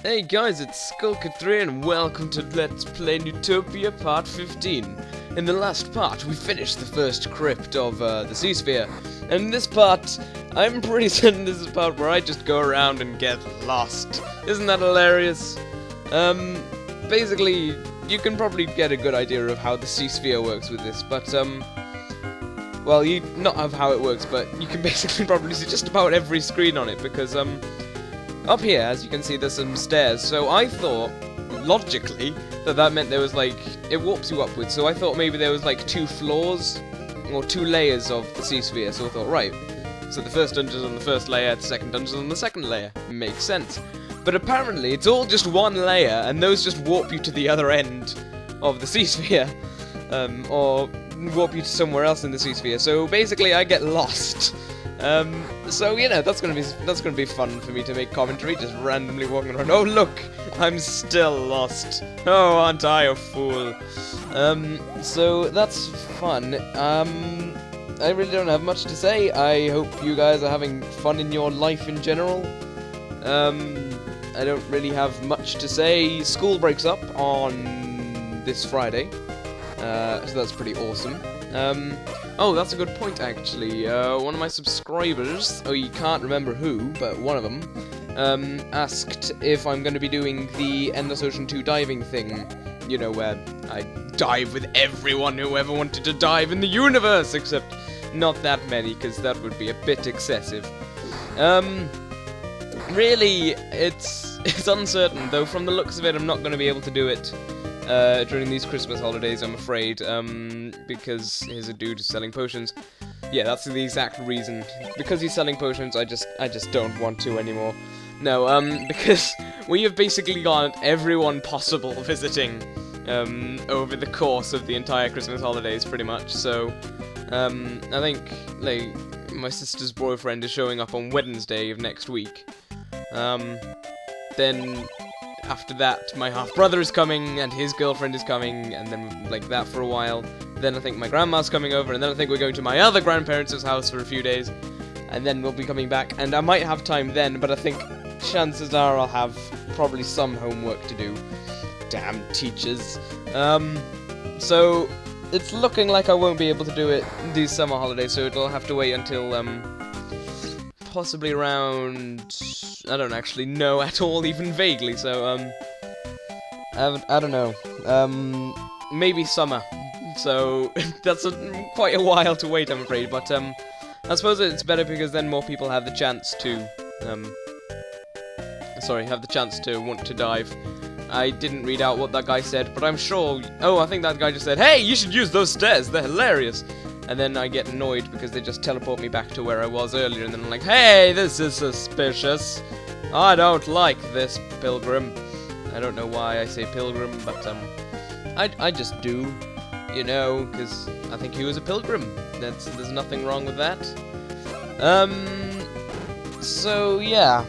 Hey guys, it's Skulker3 and welcome to Let's Play Neutopia Part 15. In the last part, we finished the first crypt of the sea sphere. And in this part, I'm pretty certain this is the part where I just go around and get lost. Isn't that hilarious? Basically, you can probably get a good idea of how the sea sphere works with this, but well, not of how it works, but you can basically probably see just about every screen on it, because up here, as you can see, there's some stairs, so I thought, logically, that meant there was, like, it warps you upwards, so I thought maybe there was, like, 2 floors, or 2 layers of the sea sphere, so I thought, right, so the first dungeon's on the first layer, the second dungeon's on the second layer, makes sense. But apparently, it's all just one layer, and those just warp you to the other end of the sea sphere, or warp you to somewhere else in the sea sphere, so basically I get lost. So you know, that's gonna be fun for me to make commentary, just randomly walking around. Oh look, I'm still lost. Oh, aren't I a fool? So that's fun. I really don't have much to say. I hope you guys are having fun in your life in general. I don't really have much to say. School breaks up on this Friday, so that's pretty awesome. Oh, that's a good point, actually. One of my subscribers, oh, you can't remember who, but one of them, asked if I'm going to be doing the Endless Ocean 2 diving thing. You know, where I dive with everyone who ever wanted to dive in the universe, except not that many, because that would be a bit excessive. Really, it's uncertain, though from the looks of it, I'm not going to be able to do it during these Christmas holidays, I'm afraid, because here's a dude who's selling potions. Yeah, that's the exact reason. Because he's selling potions, I just don't want to anymore. No, because we have basically got everyone possible visiting, over the course of the entire Christmas holidays, pretty much, so, I think, like, my sister's boyfriend is showing up on Wednesday of next week. Then after that, my half-brother is coming, and his girlfriend is coming, and then, like, that for a while. Then I think my grandma's coming over, and then I think we're going to my other grandparents' house for a few days, and then we'll be coming back, and I might have time then, but I think chances are I'll have probably some homework to do. Damn teachers. So, it's looking like I won't be able to do it these summer holidays, so it'll have to wait until, possibly around, I don't actually know at all, even vaguely, so, I don't know, maybe summer, so, that's quite a while to wait, I'm afraid, but, I suppose it's better because then more people have the chance to, have the chance to want to dive. I didn't read out what that guy said, but I'm sure, oh, I think that guy just said, hey, you should use those stairs, they're hilarious. And then I get annoyed because they just teleport me back to where I was earlier, and then I'm like, hey, this is suspicious. I don't like this pilgrim. I don't know why I say pilgrim, but I just do, you know, because I think he was a pilgrim. There's nothing wrong with that. So yeah.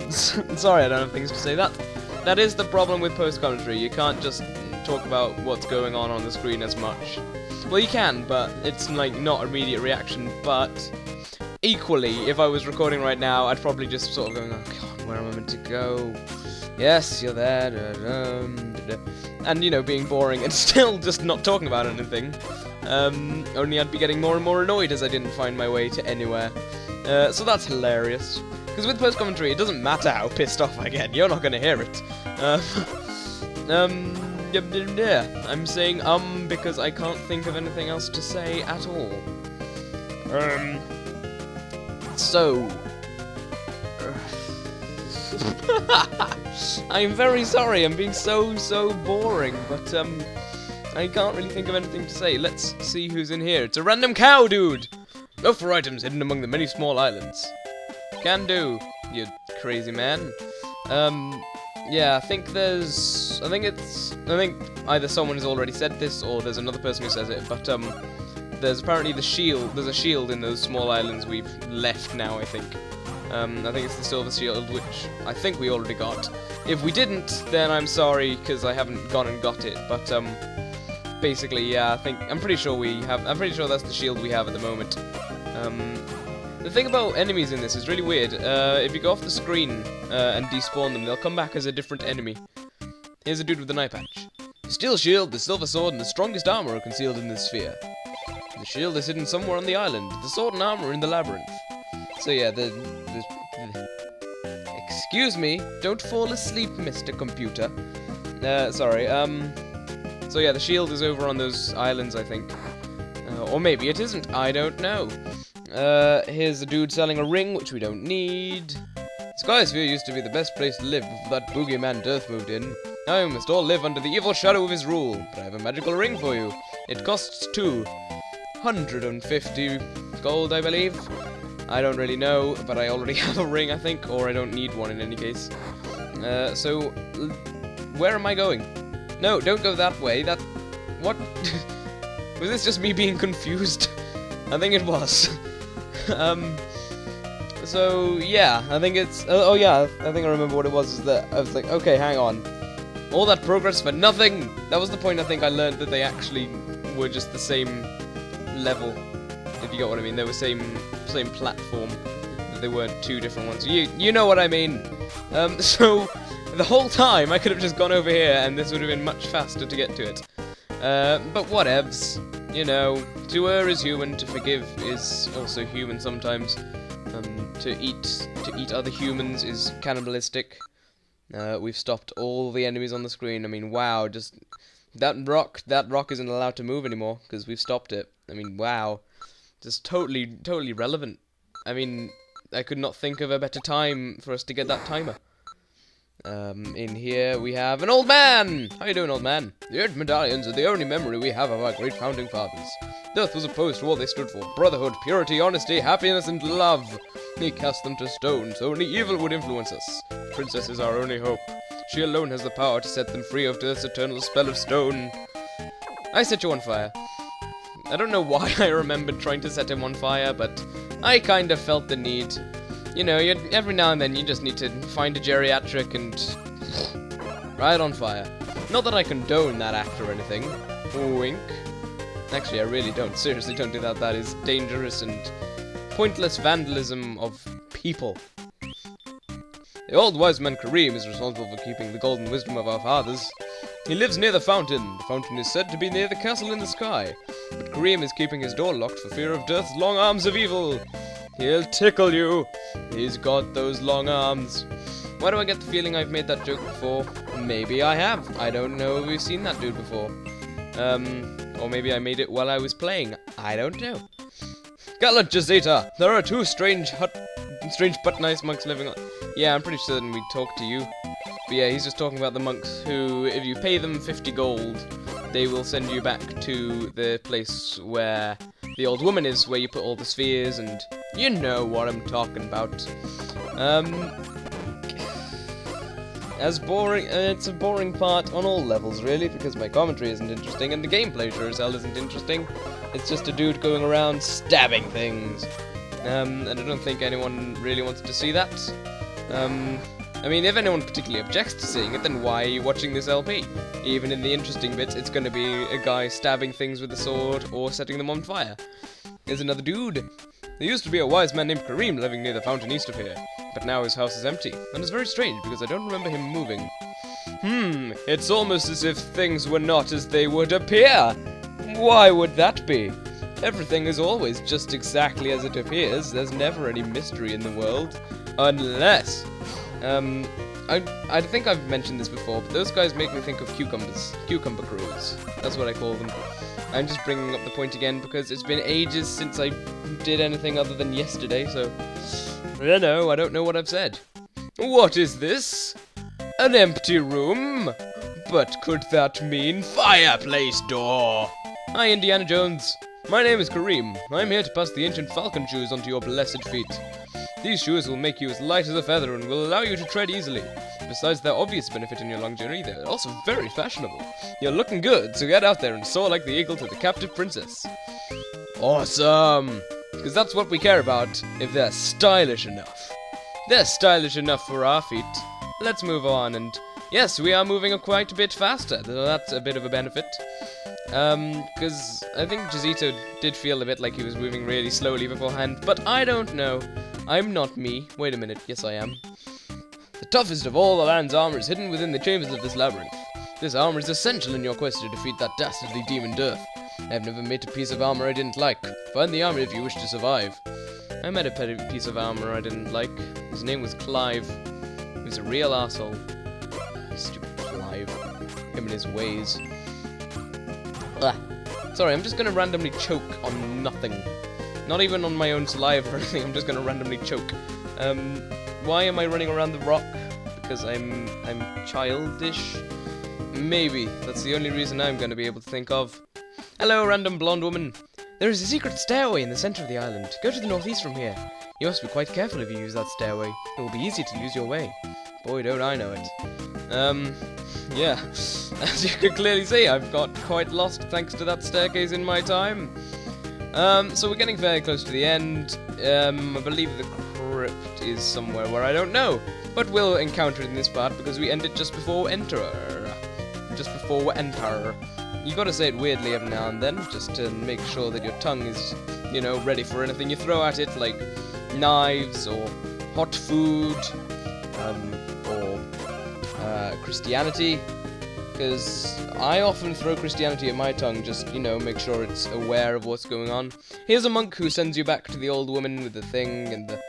Sorry, I don't have things to say. That is the problem with post-commentary. You can't just talk about what's going on the screen as much. Well, you can, but it's, like, not immediate reaction, but equally, if I was recording right now, I'd probably just sort of go, oh god, where am I meant to go? Yes, you're there, and, you know, being boring, and still just not talking about anything. Only I'd be getting more and more annoyed as I didn't find my way to anywhere. So that's hilarious. Because with post-commentary, it doesn't matter how pissed off I get, you're not gonna hear it. Yeah, I'm saying because I can't think of anything else to say at all. So I'm very sorry, I'm being so boring, but I can't really think of anything to say. Let's see who's in here. It's a random cow dude! Look for items hidden among the many small islands. Can do, you crazy man. Yeah, I think either someone has already said this, or there's another person who says it, but, there's apparently there's a shield in those small islands we've left now, I think. I think it's the silver shield, which I think we already got. If we didn't, then I'm sorry, because I haven't gone and got it, but, basically, yeah, I'm pretty sure that's the shield we have at the moment. The thing about enemies in this is really weird. If you go off the screen and despawn them, they'll come back as a different enemy. Here's a dude with an eye patch. The steel shield, the silver sword, and the strongest armor are concealed in this sphere. The shield is hidden somewhere on the island. The sword and armor are in the labyrinth. So yeah, Excuse me, don't fall asleep, Mr. Computer. Sorry, So yeah, the shield is over on those islands, I think. Or maybe it isn't, I don't know. Here's a dude selling a ring, which we don't need. Skysphere used to be the best place to live before that boogeyman Death moved in. Now you must all live under the evil shadow of his rule. But I have a magical ring for you. It costs 250 gold, I believe. I don't really know, but I already have a ring, I think, or I don't need one in any case. So, where am I going? No, don't go that way. What? Was this just me being confused? I think it was. So, yeah, I think it's... oh, yeah, I think I remember what it was, is that I was like, okay, hang on. All that progress for nothing? That was the point I think I learned, that they actually were just the same level, if you get what I mean. They were same platform, that they weren't two different ones. You know what I mean. So, the whole time, I could have just gone over here, and this would have been much faster to get to it. But whatevs. You know, to err is human, to forgive is also human sometimes. To eat other humans is cannibalistic. We've stopped all the enemies on the screen. I mean, wow, just that rock isn't allowed to move anymore because we've stopped it. I mean, wow, just totally relevant. I mean, I could not think of a better time for us to get that timer. In here we have an old man! How you doing, old man? The earth medallions are the only memory we have of our great founding fathers. Death was opposed to all they stood for: brotherhood, purity, honesty, happiness, and love. He cast them to stone, so only evil would influence us. The princess is our only hope. She alone has the power to set them free of this eternal spell of stone. I set you on fire. I don't know why I remembered trying to set him on fire, but I kind of felt the need. You know, every now and then you just need to find a geriatric and ride on fire. Not that I condone that act or anything. Wink. Actually, I really don't. Seriously, don't do that. That is dangerous and pointless vandalism of people. The old wise man Kareem is responsible for keeping the golden wisdom of our fathers. He lives near the fountain. The fountain is said to be near the castle in the sky. But Kareem is keeping his door locked for fear of Death's long arms of evil. He'll tickle you. He's got those long arms. Why do I get the feeling I've made that joke before? Maybe I have. I don't know if we've seen that dude before. Or maybe I made it while I was playing. I don't know. Gallant Jazeta, there are two strange but nice monks living on... Yeah, I'm pretty certain we talked to you. But yeah, he's just talking about the monks who, if you pay them 50 gold, they will send you back to the place where the old woman is, where you put all the spheres, and you know what I'm talking about. It's a boring part on all levels, really, because my commentary isn't interesting, and the gameplay sure as hell isn't interesting. It's just a dude going around stabbing things. And I don't think anyone really wants to see that. I mean, if anyone particularly objects to seeing it, then why are you watching this LP? Even in the interesting bits, it's going to be a guy stabbing things with a sword or setting them on fire. There's another dude. There used to be a wise man named Kareem living near the fountain east of here, but now his house is empty, and it's very strange because I don't remember him moving. It's almost as if things were not as they would appear. Why would that be? Everything is always just exactly as it appears. There's never any mystery in the world. Unless... I think I've mentioned this before, but those guys make me think of cucumbers. Cucumber crews. That's what I call them. I'm just bringing up the point again because it's been ages since I did anything other than yesterday, so... I don't know what I've said. What is this? An empty room? But could that mean fireplace door? Hi, Indiana Jones. My name is Kareem. I'm here to pass the ancient falcon shoes onto your blessed feet. These shoes will make you as light as a feather and will allow you to tread easily. Besides their obvious benefit in your long journey, they're also very fashionable. You're looking good, so get out there and soar like the eagle to the captive princess. Awesome! Because that's what we care about, if they're stylish enough. They're stylish enough for our feet. Let's move on, and yes, we are moving quite a bit faster, so that's a bit of a benefit. Because I think Jazito did feel a bit like he was moving really slowly beforehand, but I don't know. I'm not me. Wait a minute, yes I am. The toughest of all the land's armor is hidden within the chambers of this labyrinth. This armor is essential in your quest to defeat that dastardly demon Dearth. I have never met a piece of armor I didn't like. Find the armor if you wish to survive. I met a piece of armor I didn't like. His name was Clive. He was a real asshole. Stupid Clive. Him and his ways. Ugh. Sorry, I'm just gonna randomly choke on nothing. Not even on my own saliva or anything, I'm just gonna randomly choke. Why am I running around the rock? Because I'm childish? Maybe. That's the only reason I'm gonna be able to think of. Hello, random blonde woman. There is a secret stairway in the center of the island. Go to the northeast from here. You must be quite careful if you use that stairway. It will be easy to lose your way. Boy, don't I know it. Yeah. As you can clearly see, I've got quite lost thanks to that staircase in my time. So we're getting very close to the end. I believe the crypt is somewhere where I don't know. But we'll encounter it in this part because we ended just before enter. Just before we enter. You gotta say it weirdly every now and then, just to make sure that your tongue is, you know, ready for anything you throw at it, like knives, or hot food, or Christianity, because I often throw Christianity at my tongue, just, you know, make sure it's aware of what's going on. Here's a monk who sends you back to the old woman with the thing, and the,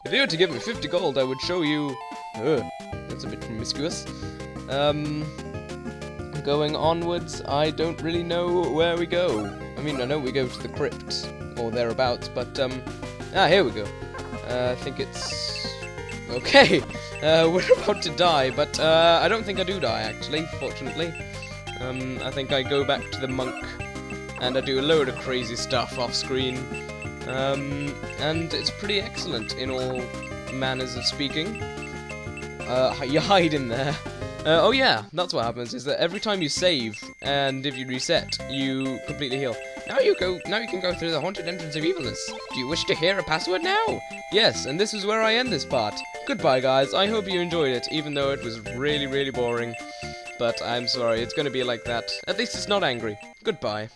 if you were to give me 50 gold, I would show you, that's a bit promiscuous. Going onwards, I don't really know where we go. I mean, I know we go to the crypt, or thereabouts, but, here we go. I think it's... okay, we're about to die, but, I don't think I do die, actually, fortunately. I think I go back to the monk, and I do a load of crazy stuff off-screen, and it's pretty excellent in all manners of speaking. You hide in there. Oh yeah, that's what happens, is that every time you save, and if you reset, you completely heal. Now you can go through the haunted entrance of evilness. Do you wish to hear a password now? Yes, and this is where I end this part. Goodbye guys, I hope you enjoyed it, even though it was really, really boring. But I'm sorry, it's gonna be like that. At least it's not angry. Goodbye.